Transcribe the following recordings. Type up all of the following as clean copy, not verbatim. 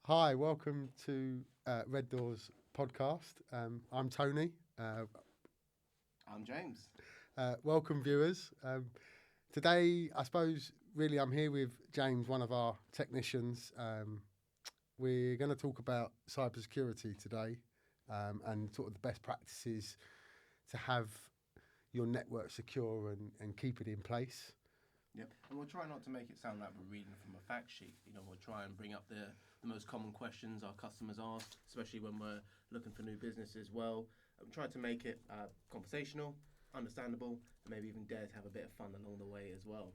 Hi, welcome to RedDoor's podcast. I'm Tony. I'm James. Welcome, viewers. Today, I suppose, really, I'm here with James, one of our technicians. We're going to talk about cybersecurity today and sort of the best practices to have your network secure and keep it in place. Yep. And we'll try not to make it sound like we're reading from a fact sheet. We'll try and bring up the most common questions our customers ask, especially when we're looking for new business as well. Try to make it conversational, understandable, and maybe even dare to have a bit of fun along the way as well.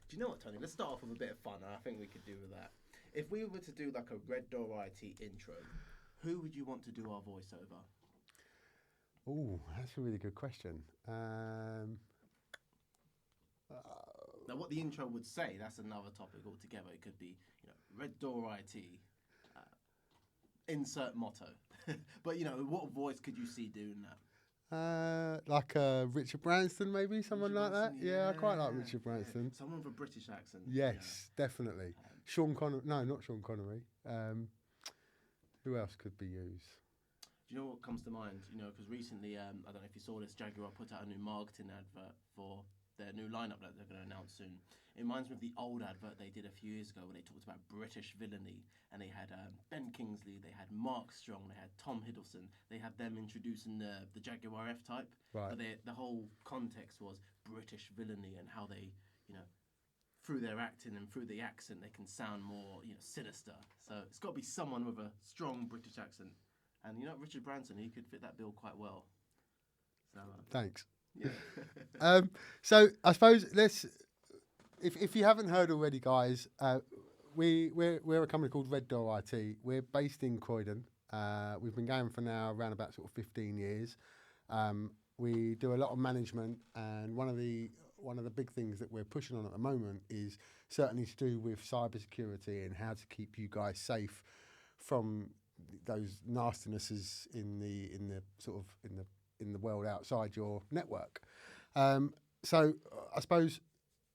Do you know what, Tony? Let's start off with a bit of fun, and I think we could do with that. If we were to do like a RedDoor IT intro, who would you want to do our voiceover? Oh, that's a really good question. Now, what the intro would say, that's another topic altogether. It could be, RedDoor IT, insert motto. But, what voice could you see doing that? Like Richard Branson, maybe someone Richard like that. Branson, Yeah, I quite like yeah, Richard Branson. yeah. Someone with a British accent. Yes, definitely. Sean Connery. No, not Sean Connery. Who else could be used? Do you know what comes to mind? Because recently, I don't know if you saw this, Jaguar put out a new marketing advert for their new lineup that they're going to announce soon. It reminds me of the old advert they did a few years ago where they talked about British villainy, and they had Ben Kingsley, they had Mark Strong, they had Tom Hiddleston. They had them introducing the Jaguar F-Type, Right. but the whole context was British villainy and how they, through their acting and through the accent, they can sound more, sinister. So it's got to be someone with a strong British accent. And Richard Branson, he could fit that bill quite well. So Thanks. yeah. So I suppose if you haven't heard already, guys, we're a company called RedDoor IT. We're based in Croydon. We've been going for now around about sort of 15 years. We do a lot of management, and one of the big things that we're pushing on at the moment is certainly to do with cybersecurity and how to keep you guys safe from those nastinesses in the world outside your network. So I suppose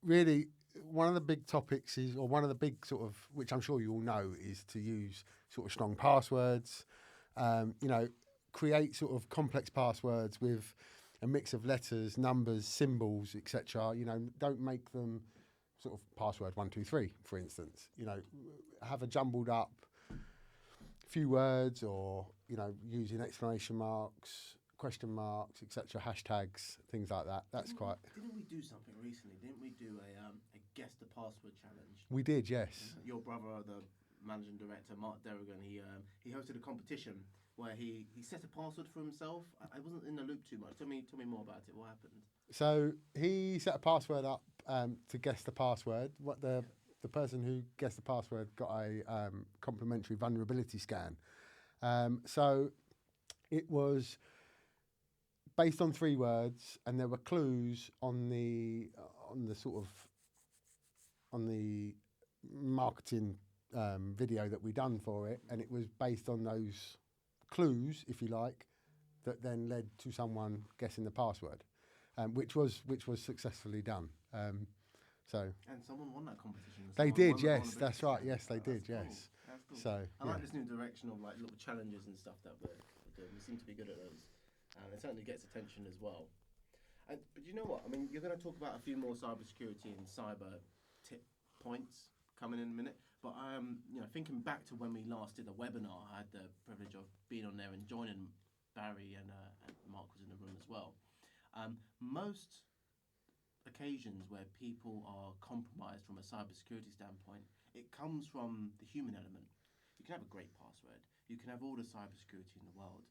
really one of the big topics is, or one of the big sort of, which I'm sure you all know, is to use sort of strong passwords. Create sort of complex passwords with a mix of letters, numbers, symbols, etc. Don't make them sort of password 123, for instance. Have a jumbled up few words, or using exclamation marks, question marks, etc., hashtags, things like that. Didn't we do something recently? Didn't we do a guess the password challenge? We did, yes. Your brother, the managing director, Mark Derrigan, he hosted a competition where he set a password for himself. I wasn't in the loop too much. Tell me more about it. What happened? So he set a password up to guess the password. What the person who guessed the password got a complimentary vulnerability scan. So it was based on 3 words, and there were clues on the marketing video that we done for it, and it was based on those clues, if you like, that then led to someone guessing the password, which was successfully done. And someone won that competition. They did, yes, that's right. Yes, they did, cool. yes. That's cool. So I like this new direction of like little challenges and stuff that we're doing. We seem to be good at those, and it certainly gets attention as well. But you know what? I mean, you're going to talk about a few more cybersecurity and cyber tip points coming in a minute. But thinking back to when we last did a webinar, I had the privilege of being on there and joining Barry and Mark was in the room as well. Most occasions where people are compromised from a cybersecurity standpoint, it comes from the human element. You can have a great password, you can have all the cybersecurity in the world,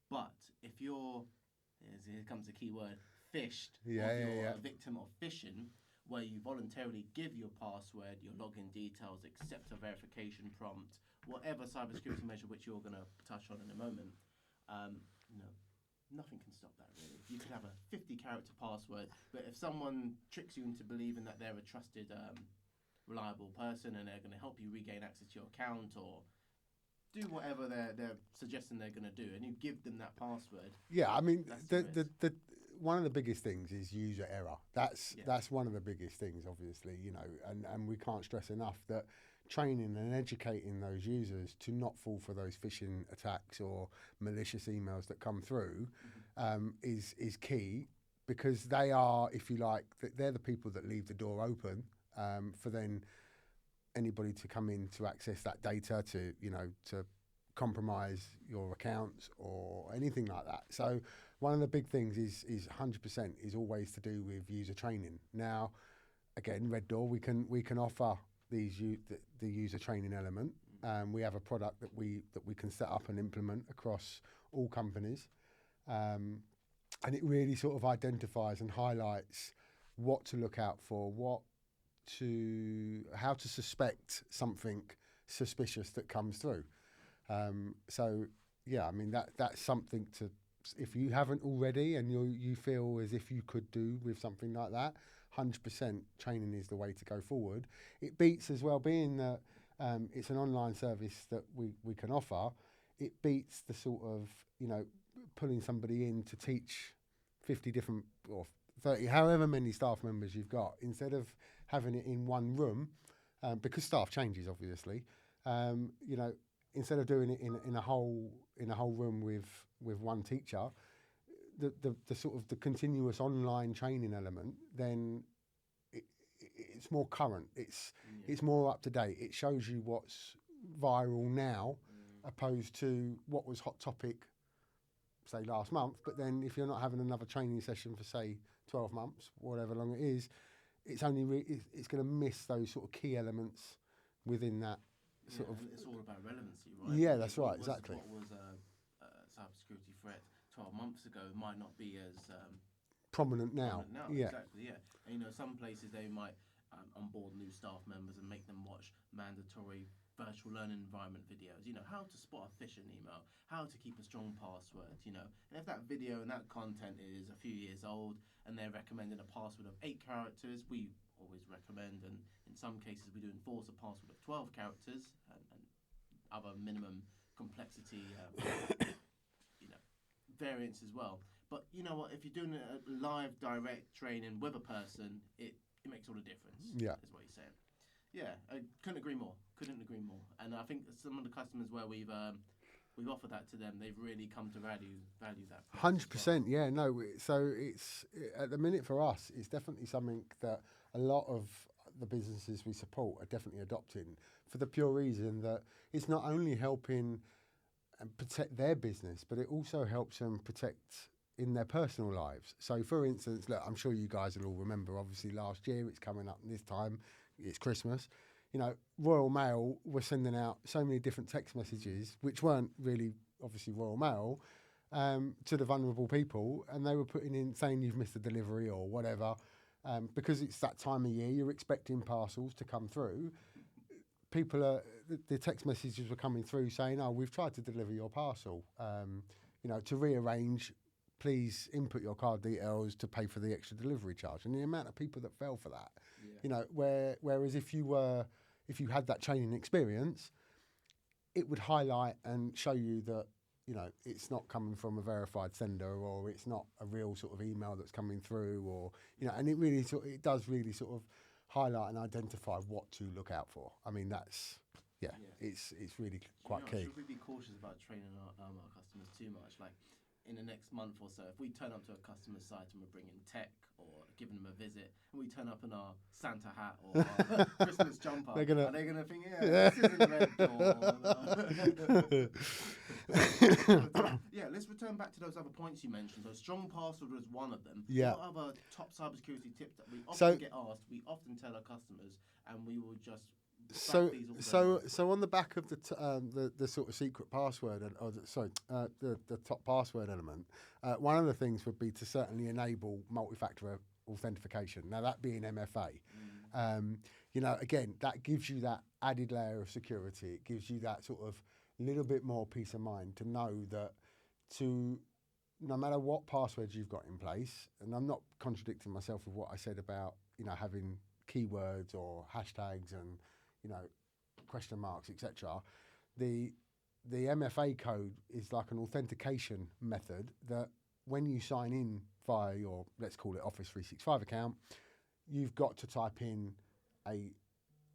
but if you're, here comes the key word, phished, or you're a victim of phishing, where you voluntarily give your password, your login details, accept a verification prompt, whatever cybersecurity measure which you're going to touch on in a moment, nothing can stop that, really. You could have a 50-character password, but if someone tricks you into believing that they're a trusted, reliable person and they're going to help you regain access to your account or do whatever they're suggesting they're going to do, and you give them that password. Yeah, I mean, the one of the biggest things is user error. That's one of the biggest things, obviously, and we can't stress enough that training and educating those users to not fall for those phishing attacks or malicious emails that come through is key, because they are, if you like, they're the people that leave the door open for then anybody to come in to access that data to, to compromise your accounts or anything like that. So one of the big things is 100% is always to do with user training. Now, again, RedDoor, we can offer the user training element. We have a product that we can set up and implement across all companies, and it really sort of identifies and highlights what to look out for, how to suspect something suspicious that comes through. So yeah, I mean that's something to, if you haven't already and you feel as if you could do with something like that, 100% training is the way to go forward. It beats as well, being that it's an online service that we can offer. It beats the sort of, pulling somebody in to teach 50 different or 30, however many staff members you've got, instead of having it in one room, because staff changes obviously. Instead of doing it in a whole room with one teacher, the sort of the continuous online training element, then it's more current. It's more up to date. It shows you what's viral now, opposed to what was hot topic, say last month. But then if you're not having another training session for say 12 months, whatever long it is, it's only it's going to miss those sort of key elements within that sort of. And it's all about relevancy, right? Yeah, that's right, exactly. What was a cybersecurity threat 12 months ago might not be as prominent now. Yeah, exactly. Yeah, and some places they might onboard new staff members and make them watch mandatory virtual learning environment videos. How to spot a phishing email, how to keep a strong password. And if that video and that content is a few years old and they're recommending a password of 8 characters, we always recommend, and in some cases we do enforce a password of 12 characters and other minimum complexity variants as well. But you know what, if you're doing a live direct training with a person, it makes all the difference. Yeah, is what you're saying. Yeah, I couldn't agree more. And I think some of the customers where we've offered that to them, they've really come to value that. 100%. Yeah, no. So it's at the minute for us, it's definitely something that a lot of the businesses we support are definitely adopting, for the pure reason that it's not only helping and protect their business, but it also helps them protect in their personal lives. So for instance, look, I'm sure you guys will all remember, obviously last year, it's coming up this time, it's Christmas. Royal Mail were sending out so many different text messages, which weren't really obviously Royal Mail, to the vulnerable people, and they were putting in saying you've missed a delivery or whatever, because it's that time of year, you're expecting parcels to come through. The text messages were coming through saying, "Oh, we've tried to deliver your parcel. To rearrange, please input your card details to pay for the extra delivery charge." And the amount of people that fell for that, whereas if you had that training experience, it would highlight and show you that it's not coming from a verified sender, or it's not a real sort of email that's coming through, or and it does really sort of highlight and identify what to look out for. I mean, it's really quite key. Should we be cautious about training our customers too much? Like in the next month or so, if we turn up to a customer site and we're bringing tech or giving them a visit, and we turn up in our Santa hat or our Christmas jumper, are they gonna think, this isn't RedDoor? Yeah, let's return back to those other points you mentioned. So strong password was one of them. Yeah. What other top cybersecurity tips that we often get asked, we often tell our customers, and we will just So on the back of the sort of secret password, the top password element, one of the things would be to certainly enable multi-factor authentication. Now that being MFA, again, that gives you that added layer of security. It gives you that sort of little bit more peace of mind to know that no matter what passwords you've got in place, and I'm not contradicting myself with what I said about having keywords or hashtags and question marks, etc. The MFA code is like an authentication method that when you sign in via your, let's call it Office 365 account, you've got to type in a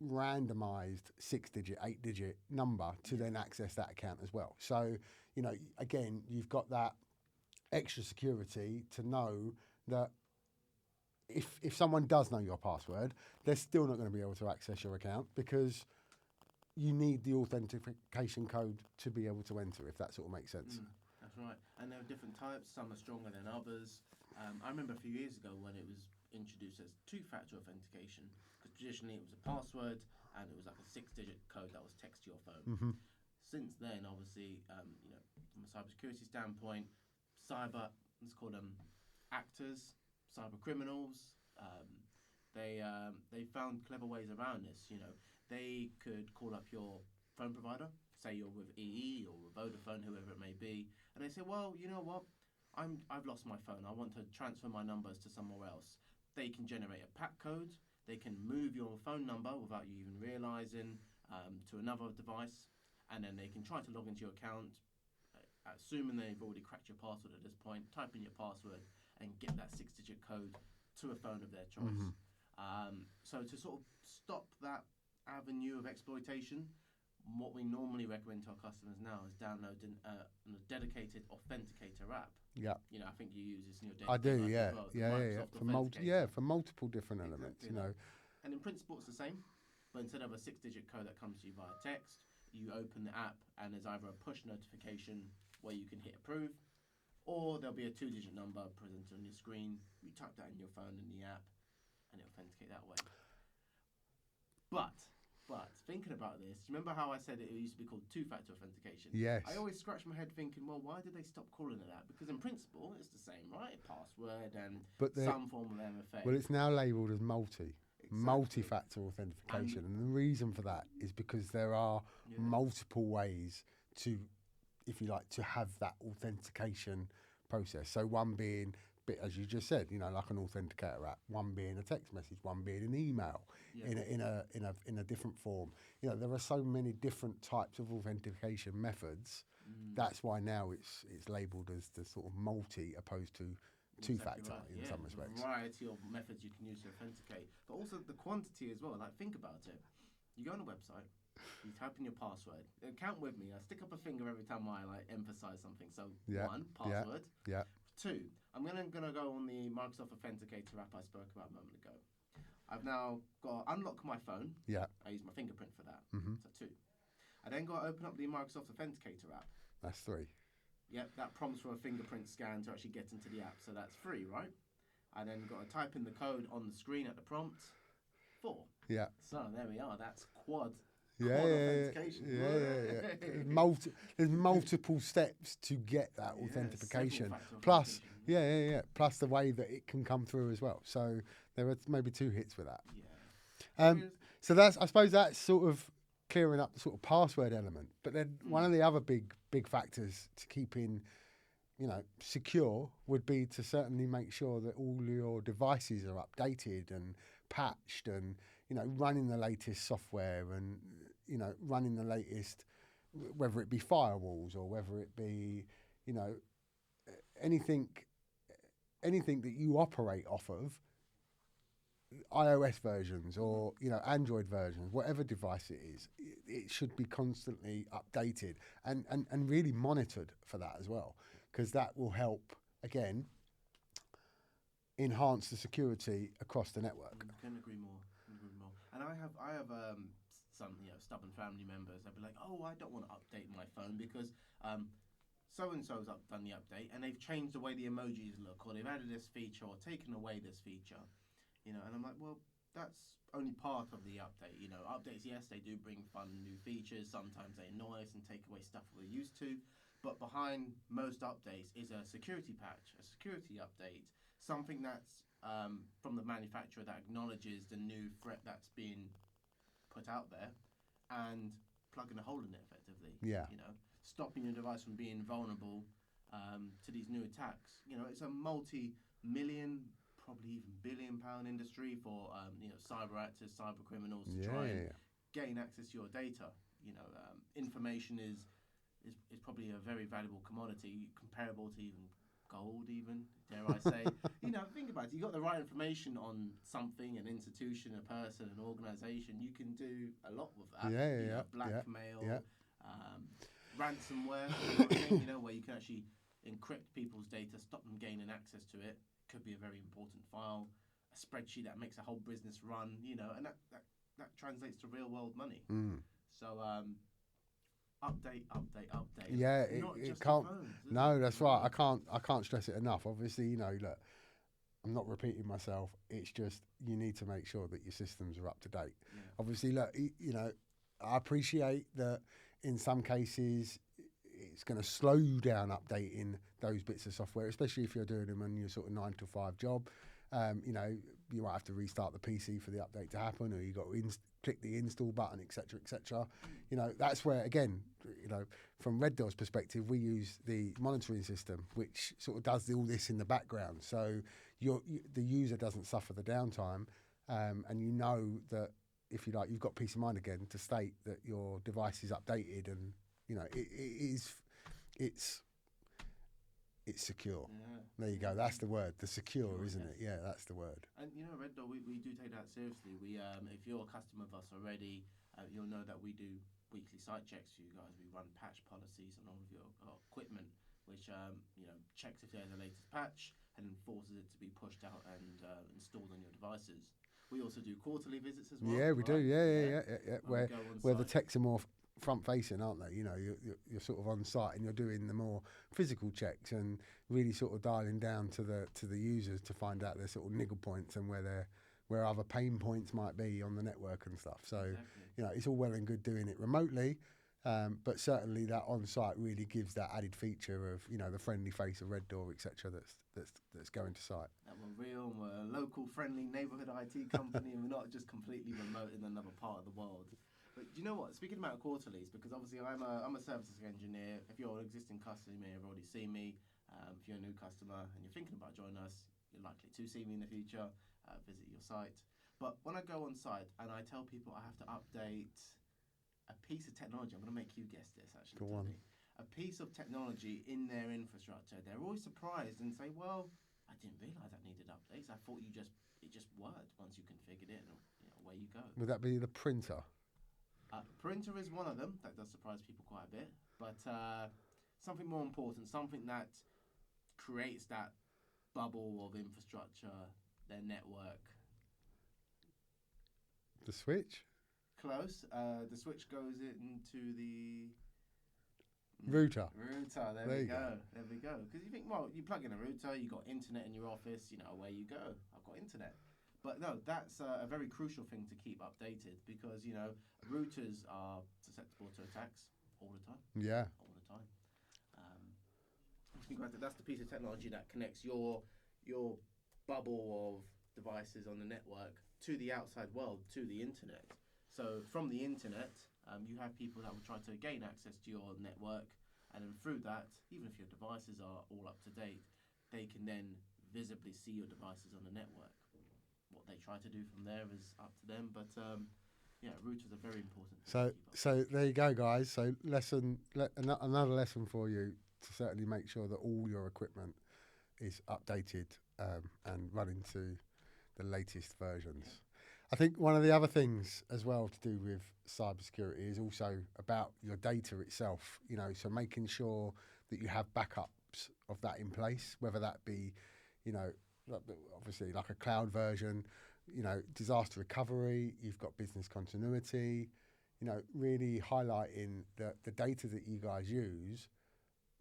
randomized 6-digit, 8-digit number to then access that account as well. So, you know, again, you've got that extra security to know that if someone does know your password, they're still not going to be able to access your account because you need the authentication code to be able to enter, if that sort of makes sense. That's right. And there are different types. Some are stronger than others. I remember a few years ago when it was introduced as two-factor authentication, because traditionally it was a password and it was like a 6-digit code that was text to your phone. Mm-hmm. Since then, obviously, you know, from a cybersecurity standpoint, let's call them actors, cyber criminals. They found clever ways around this. You know, they could call up your phone provider, say you're with EE or with Vodafone, whoever it may be, and they say, well, you know what, I've lost my phone. I want to transfer my numbers to somewhere else. They can generate a PAC code. They can move your phone number without you even realizing to another device, and then they can try to log into your account, assuming they've already cracked your password at this point. Type in your password and get that 6-digit code to a phone of their choice. So to sort of stop that avenue of exploitation, what we normally recommend to our customers now is downloading a dedicated authenticator app. Yeah. You know, I think you use this in your I do, daily life yeah, as yeah, well, yeah. For multiple different elements, you know. And in principle, it's the same, but instead of a 6-digit code that comes to you via text, you open the app and there's either a push notification where you can hit approve, or there'll be a 2-digit number presented on your screen. You type that in your phone in the app, and it'll authenticate that way. But thinking about this, remember how I said it used to be called two-factor authentication? Yes. I always scratch my head thinking, well, why did they stop calling it that? Because in principle, it's the same, right? Password and some form of MFA. Well, it's now labelled as multi-factor authentication, and the reason for that is because there are multiple ways to, if you like, to have that authentication process. So one being, as you just said, you know, like an authenticator app. One being a text message. One being an email in a different form. You know, there are so many different types of authentication methods. That's why now it's labelled as the sort of multi opposed to two-factor in some respects. A variety of methods you can use to authenticate, but also the quantity as well. Like, think about it. You go on a website, you type in your password. Count with me. I stick up a finger every time I emphasize something. So 1, password. Yeah. 2, I'm gonna go on the Microsoft Authenticator app I spoke about a moment ago. I've now got to unlock my phone. Yeah. I use my fingerprint for that. So 2. I then got to open up the Microsoft Authenticator app. That's 3. Yep, that prompts for a fingerprint scan to actually get into the app. So that's 3, right? I then got to type in the code on the screen at the prompt. 4. Yeah. So there we are. That's quad. Yeah. There's multiple steps to get that authentication. Plus, plus the way that it can come through as well. So there are maybe 2 hits with that. Yeah. So I suppose that's sort of clearing up the sort of password element. But then one of the other big factors to keeping, you know, secure would be to certainly make sure that all your devices are updated and patched and, you know, running the latest software and, you know, running the latest, whether it be firewalls or whether it be, you know, anything that you operate off of, iOS versions or, you know, Android versions, whatever device it is, it should be constantly updated and really monitored for that as well, because that will help, again, enhance the security across the network. Couldn't agree more. And I have some, you know, stubborn family members. They'll be like, oh, I don't want to update my phone because so-and-so's done the update and they've changed the way the emojis look, or they've added this feature or taken away this feature. You know, and I'm like, well, that's only part of the update. You know, updates, yes, they do bring fun new features. Sometimes they annoy us and take away stuff we're used to. But behind most updates is a security patch, a security update, something that's from the manufacturer that acknowledges the new threat that's being put out there and plugging a hole in it effectively. Yeah. You know, stopping your device from being vulnerable to these new attacks. You know, it's a multi-million, probably even billion-pound industry for you know, cyber actors, cyber criminals to try and gain access to your data. You know, information is probably a very valuable commodity, comparable to even gold, even, dare I say. Think about it. You got the right information on something, an institution, a person, an organisation. You can do a lot with that. Blackmail, ransomware, sort of thing, where you can actually encrypt people's data, stop them gaining access to it. Could be a very important file, a spreadsheet that makes a whole business run, and that translates to real world money. So update. Yeah, Not it just can't. phones, No, that's right. I can't stress it enough. Obviously, look, I'm not repeating myself. It's just you need to make sure that your systems are up to date. Yeah. Obviously, look, I appreciate that in some cases it's going to slow you down updating those bits of software, especially if you're doing them on your sort of 9 to 5 job. You might have to restart the PC for the update to happen, or you got to click the install button, etc., etc. That's where, again, from RedDoor's perspective, we use the monitoring system, which sort of does all this in the background, so the user doesn't suffer the downtime, and that if you like, you've got peace of mind again to state that your device is updated, and it's secure. Yeah. There you go. That's the word. The secure, Secure, isn't yes. it? Yeah, that's the word. And RedDoor, we do take that seriously. We, if you're a customer of us already, you'll know that we do weekly site checks for you guys. We run patch policies on all of your equipment, which checks if they're the latest patch and then forces it to be pushed out and installed on your devices. We also do quarterly visits as well. Yeah, we do. Yeah. Where the site. techs are more front facing, aren't they? You're sort of on site and you're doing the more physical checks and really sort of dialing down to the users to find out their sort of niggle points and where other pain points might be on the network and stuff. So Exactly. it's all well and good doing it remotely, but certainly that on site really gives that added feature of the friendly face of RedDoor, etc. That's going to site. That we're real, we're a local friendly neighbourhood IT company, and we're not just completely remote in another part of the world. But do you know what? Speaking about quarterlies, because obviously I'm a services engineer. If you're an existing customer, you may have already seen me. If you're a new customer and you're thinking about joining us, you're likely to see me in the future, visit your site. But when I go on site and I tell people I have to update a piece of technology, I'm going to make you guess this actually. Go on. A piece of technology in their infrastructure, they're always surprised and say, well, I didn't realise that needed updates. I thought it just worked once you configured it, and away you go. Would that be the printer? Printer is one of them. That does surprise people quite a bit. But something more important, something that creates that bubble of infrastructure, their network. The switch? Close. The switch goes into the Router. There we go. There we go. Because you think, well, you plug in a router, you got internet in your office, away you go. I've got internet. But no, that's a very crucial thing to keep updated because, routers are susceptible to attacks all the time. Yeah. All the time. That's the piece of technology that connects your bubble of devices on the network to the outside world, to the internet. So from the internet, you have people that will try to gain access to your network, and then through that, even if your devices are all up to date, they can then visibly see your devices on the network. What they try to do from there is up to them, but routers are very important. So there you go, guys. So another lesson for you to certainly make sure that all your equipment is updated and running to the latest versions. Yeah. I think one of the other things as well to do with cybersecurity is also about your data itself. So making sure that you have backups of that in place, whether that be, obviously like a cloud version, disaster recovery, you've got business continuity, really highlighting that the data that you guys use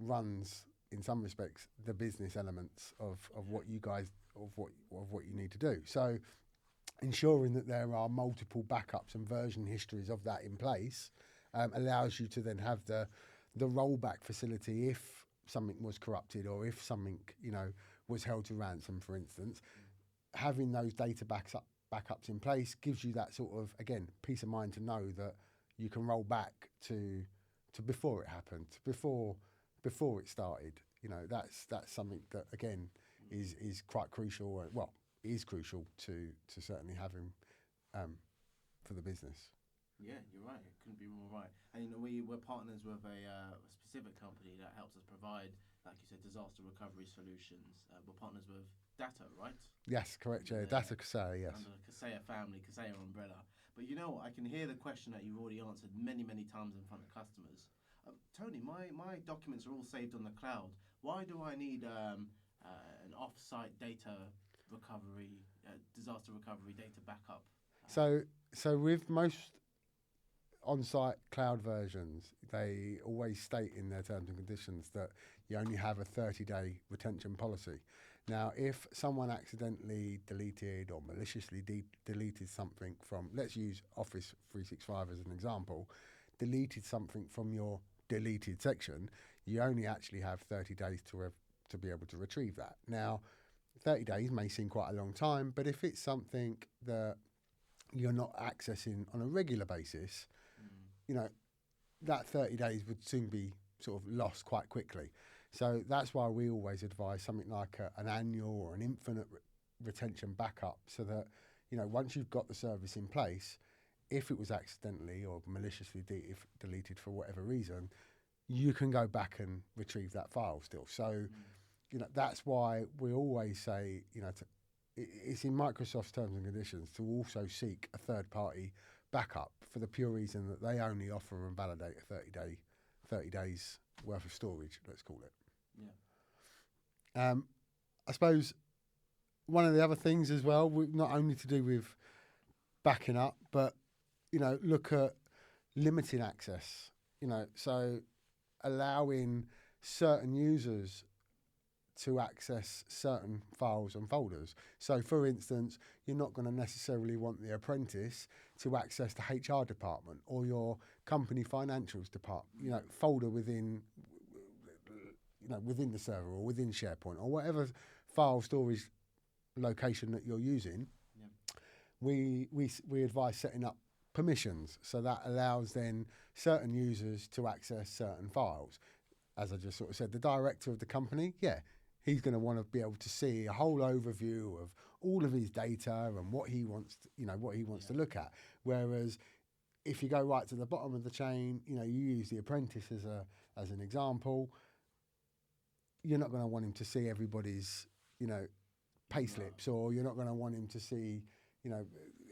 runs in some respects the business elements of what you guys of what you need to do. So ensuring that there are multiple backups and version histories of that in place allows you to then have the rollback facility if something was corrupted or if something was held to ransom, for instance. Having those data backups in place gives you that sort of, again, peace of mind to know that you can roll back to before it happened, before it started. That's something that, again, is quite crucial. Well, is crucial to certainly having for the business. Yeah, you're right. It couldn't be more right. And we're partners with a specific company that helps us provide like you said, disaster recovery solutions. We're partners with Data, right? Yes, correct. Yeah, Under that's a Kaseya, yes. under the Kaseya family, Kaseya umbrella. But you know what? I can hear the question that you've already answered many, many times in front of customers. Tony, my documents are all saved on the cloud. Why do I need an off-site data recovery, disaster recovery data backup? So with most on-site cloud versions, they always state in their terms and conditions that you only have a 30-day retention policy. Now, if someone accidentally deleted or maliciously deleted something from, let's use Office 365 as an example, deleted something from your deleted section, you only actually have 30 days to be able to retrieve that. Now, 30 days may seem quite a long time, but if it's something that you're not accessing on a regular basis, you know, that 30 days would soon be sort of lost quite quickly. So that's why we always advise something like an annual or an infinite retention backup, so that, you know, once you've got the service in place, if it was accidentally or maliciously deleted for whatever reason, you can go back and retrieve that file still. So, you know, that's why we always say, you know, it's in Microsoft's terms and conditions to also seek a third-party backup, for the pure reason that they only offer and validate a 30 days worth of storage, let's call it. Yeah. I suppose one of the other things as well, not only to do with backing up, but, you know, look at limiting access, you know, so allowing certain users to access certain files and folders. So, for instance, you're not going to necessarily want the apprentice to access the HR department or your company financials department, you know, folder within, you know, within the server or within SharePoint or whatever file storage location that you're using. Yeah. We advise setting up permissions, so that allows then certain users to access certain files. As I just sort of said, the director of the company, he's going to want to be able to see a whole overview of all of his data and what he wants, to look at. Whereas if you go right to the bottom of the chain, you know, you use the apprentice as an example, you're not going to want him to see everybody's, you know, pay slips, or you're not going to want him to see, you know,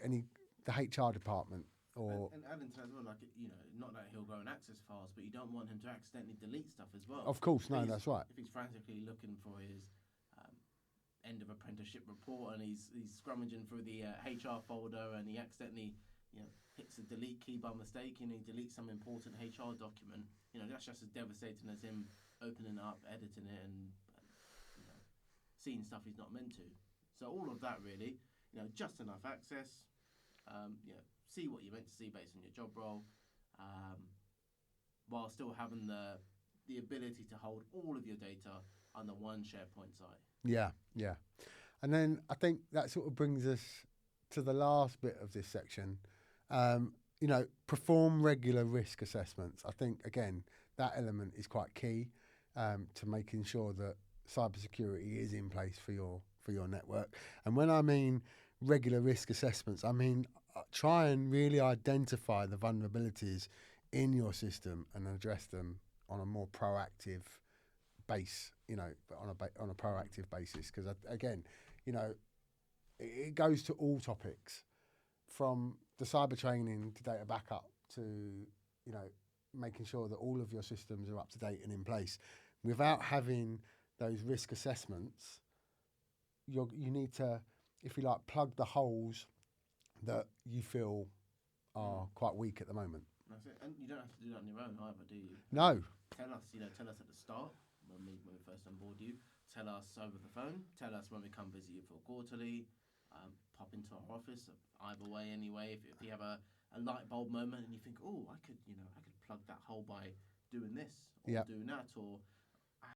the HR department. And adding to that as well, like, you know, not that he'll go and access files, but you don't want him to accidentally delete stuff as well. Of course, no, that's right. If he's frantically looking for his end of apprenticeship report and he's scrummaging through the HR folder and he accidentally, you know, hits the delete key by mistake and he deletes some important HR document, you know, that's just as devastating as him opening it up, editing it, and you know, seeing stuff he's not meant to. So all of that really, you know, just enough access, you know, see what you're meant to see based on your job role, while still having the ability to hold all of your data under one SharePoint site. Yeah. And then I think that sort of brings us to the last bit of this section. You know, perform regular risk assessments. I think, again, that element is quite key to making sure that cybersecurity is in place for your network. And when I mean regular risk assessments, I mean try and really identify the vulnerabilities in your system and address them on a more proactive base, you know, on a proactive basis. Because again, you know, it goes to all topics, from the cyber training to data backup to, you know, making sure that all of your systems are up to date and in place. Without having those risk assessments, you need to, if you like, plug the holes that you feel are quite weak at the moment. That's it. And you don't have to do that on your own either, do you? No. Tell us at the start when we first onboard you. Tell us over the phone. Tell us when we come visit you for quarterly. Pop into our office either way anyway. If you have a light bulb moment and you think, oh, I could plug that hole by doing this or doing that, or